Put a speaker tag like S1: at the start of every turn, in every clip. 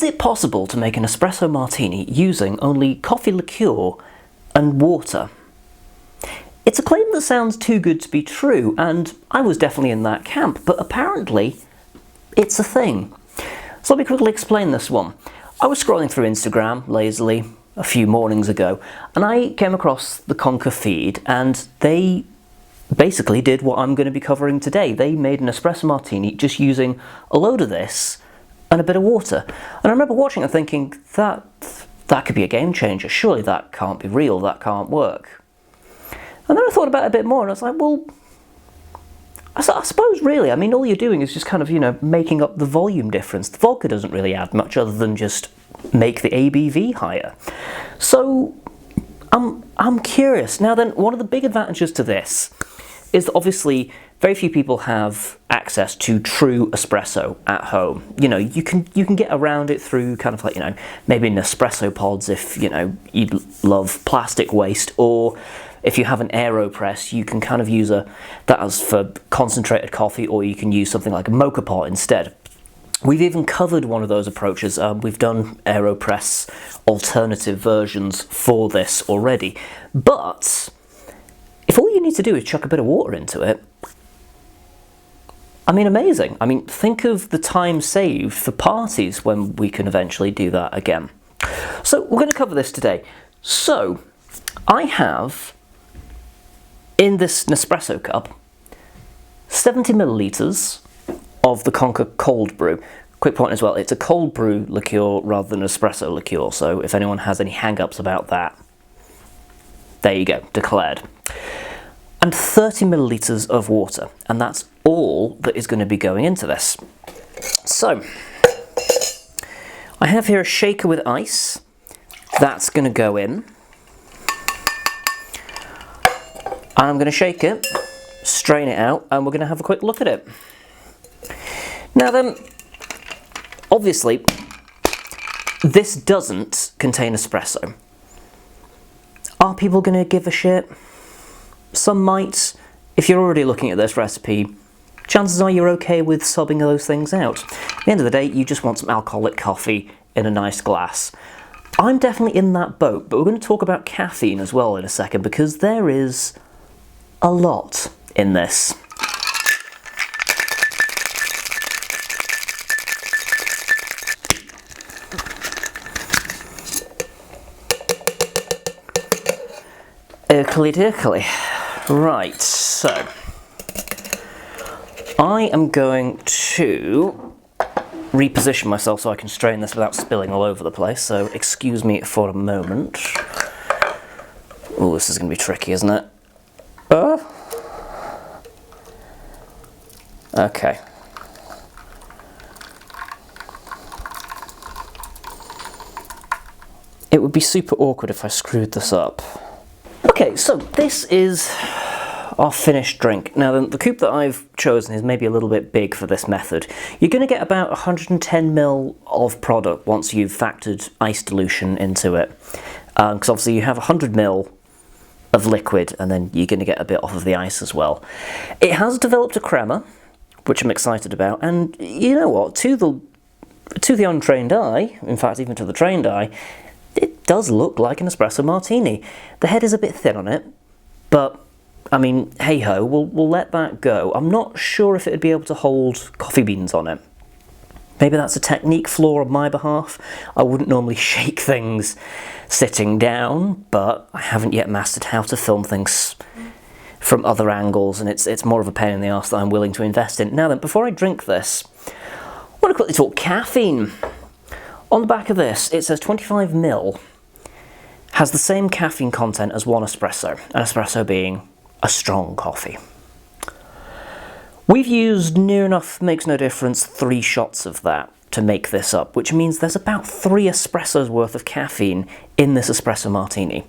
S1: Is it possible to make an espresso martini using only coffee liqueur and water? It's a claim that sounds too good to be true, and I was definitely in that camp, but apparently it's a thing. So let me quickly explain this one. I was scrolling through Instagram lazily a few mornings ago, and I came across the Conker feed, and they basically did what I'm going to be covering today. They made an espresso martini just using a load of this and a bit of water. And I remember watching and thinking, that could be a game changer. Surely that can't be real, that can't work. And then I thought about it a bit more, and I was like, well, I suppose really, I mean, all you're doing is just kind of, making up the volume difference. The vodka doesn't really add much other than just make the ABV higher. So I'm curious. Now then, one of the big advantages to this is that obviously very few people have access to true espresso at home. You can get around it through kind of like, maybe Nespresso pods if, you love plastic waste, or if you have an AeroPress, you can kind of use that as for concentrated coffee, or you can use something like a mocha pot instead. We've even covered one of those approaches. We've done AeroPress alternative versions for this already. But if all you need to do is chuck a bit of water into it, I mean, amazing. I mean, think of the time saved for parties when we can eventually do that again. So we're going to cover this today. So I have, in this Nespresso cup, 70 millilitres of the Conker cold brew. Quick point as well, it's a cold brew liqueur rather than espresso liqueur, so if anyone has any hang-ups about that, there you go, declared. And 30 millilitres of water, and that's all that is going to be going into this. So, I have here a shaker with ice. That's going to go in. And I'm going to shake it, strain it out, and we're going to have a quick look at it. Now then, obviously, this doesn't contain espresso. Are people going to give a shit? Some might. If you're already looking at this recipe, chances are you're okay with subbing those things out. At the end of the day, you just want some alcoholic coffee in a nice glass. I'm definitely in that boat, but we're going to talk about caffeine as well in a second, because there is a lot in this. Oakley-dokley. Right, so I am going to reposition myself so I can strain this without spilling all over the place, so excuse me for a moment. Oh, this is going to be tricky, isn't it? Okay. It would be super awkward if I screwed this up. Okay, so this is our finished drink. Now the coupe that I've chosen is maybe a little bit big for this method. You're going to get about 110 ml of product once you've factored ice dilution into it. Because obviously you have 100 ml of liquid, and then you're going to get a bit off of the ice as well. It has developed a crema, which I'm excited about, and you know what, to the untrained eye, in fact even to the trained eye, it does look like an espresso martini. The head is a bit thin on it, but I mean, hey-ho, we'll let that go. I'm not sure if it'd be able to hold coffee beans on it. Maybe that's a technique flaw on my behalf. I wouldn't normally shake things sitting down, but I haven't yet mastered how to film things from other angles, and it's more of a pain in the arse that I'm willing to invest in. Now then, before I drink this, I want to quickly talk caffeine. On the back of this, it says 25 ml, has the same caffeine content as one espresso, an espresso being a strong coffee. We've used near enough, makes no difference, 3 shots of that to make this up, which means there's about 3 espressos worth of caffeine in this espresso martini.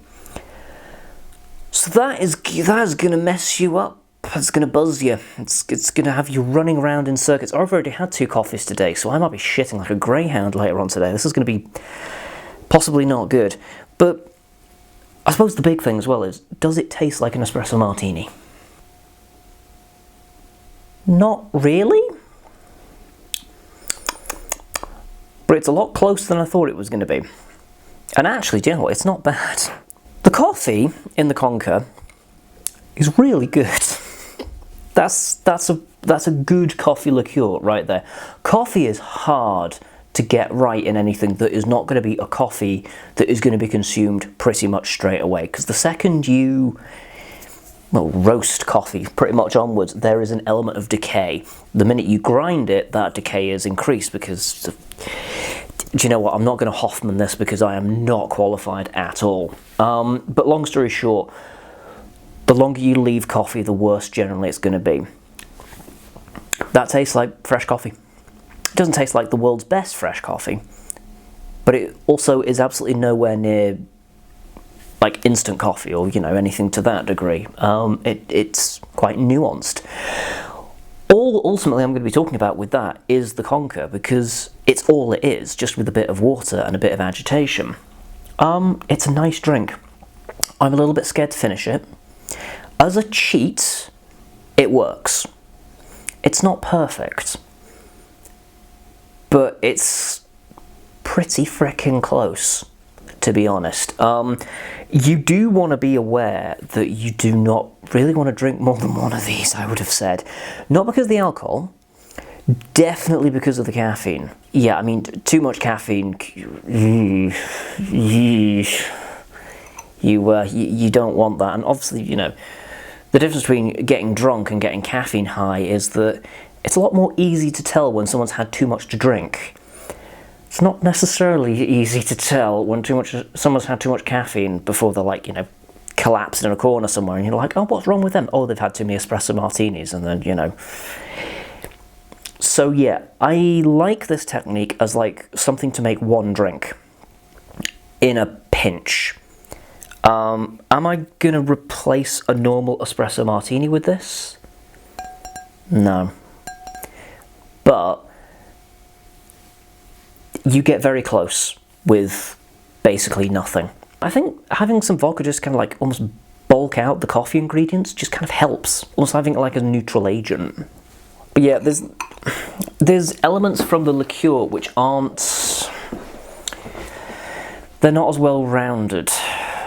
S1: So that is going to mess you up. It's going to buzz you. It's going to have you running around in circuits. I've already had 2 coffees today, so I might be shitting like a greyhound later on today. This is going to be possibly not good. But I suppose the big thing as well is, does it taste like an espresso martini? Not really. but it's a lot closer than I thought it was going to be. And actually, do you know what? It's not bad. The coffee in the Conker is really good. That's a good coffee liqueur right there. Coffee is hard to get right in anything that is not going to be a coffee that is going to be consumed pretty much straight away. Because the second you, well, roast coffee pretty much onwards, there is an element of decay. The minute you grind it, that decay is increased because, do you know what, I'm not going to Hoffman this because I am not qualified at all. But long story short, the longer you leave coffee, the worse generally it's going to be. That tastes like fresh coffee. It doesn't taste like the world's best fresh coffee, but it also is absolutely nowhere near like instant coffee or, you know, anything to that degree. It's quite nuanced. All ultimately I'm going to be talking about with that is the Conker, because it's all it is, just with a bit of water and a bit of agitation. It's a nice drink. I'm a little bit scared to finish it. As a cheat, it works. It's not perfect, but it's pretty frickin' close, to be honest. You do want to be aware that you do not really want to drink more than one of these, I would have said. Not because of the alcohol, definitely because of the caffeine. Yeah, I mean, too much caffeine, you don't want that. And obviously, you know, the difference between getting drunk and getting caffeine high is that it's a lot more easy to tell when someone's had too much to drink. It's not necessarily easy to tell when someone's had too much caffeine before they're, like, you know, collapsed in a corner somewhere and you're like, oh, what's wrong with them? Oh, they've had too many espresso martinis, and then, you know. So yeah, I like this technique as like something to make one drink in a pinch. Am I going to replace a normal espresso martini with this? No. But you get very close with basically nothing. I think having some vodka just kind of like almost bulk out the coffee ingredients just kind of helps. Almost having it like a neutral agent. But yeah, there's elements from the liqueur which aren't... They're not as well rounded,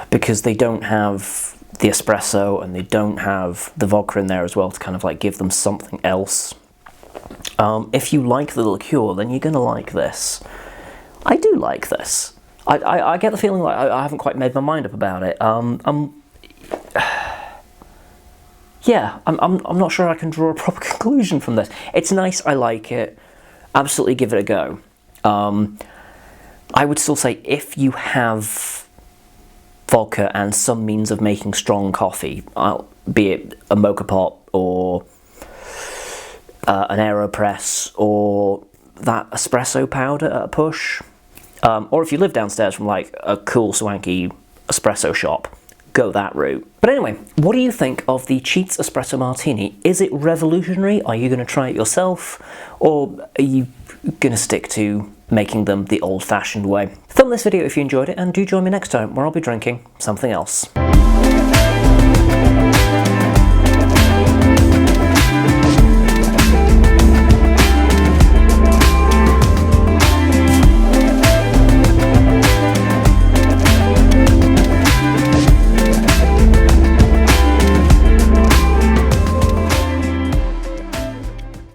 S1: because they don't have the espresso and they don't have the vodka in there as well to kind of like give them something else. If you like the liqueur, then you're going to like this. I do like this. I get the feeling like I haven't quite made my mind up about it. Yeah, I'm not sure I can draw a proper conclusion from this. It's nice, I like it. Absolutely give it a go. I would still say if you have vodka and some means of making strong coffee, be it a mocha pot or an AeroPress or that espresso powder at a push, or if you live downstairs from like a cool swanky espresso shop, go that route. But anyway, what do you think of the Cheats Espresso Martini? Is it revolutionary? Are you going to try it yourself? Or are you going to stick to making them the old-fashioned way? Thumb this video if you enjoyed it, and do join me next time where I'll be drinking something else.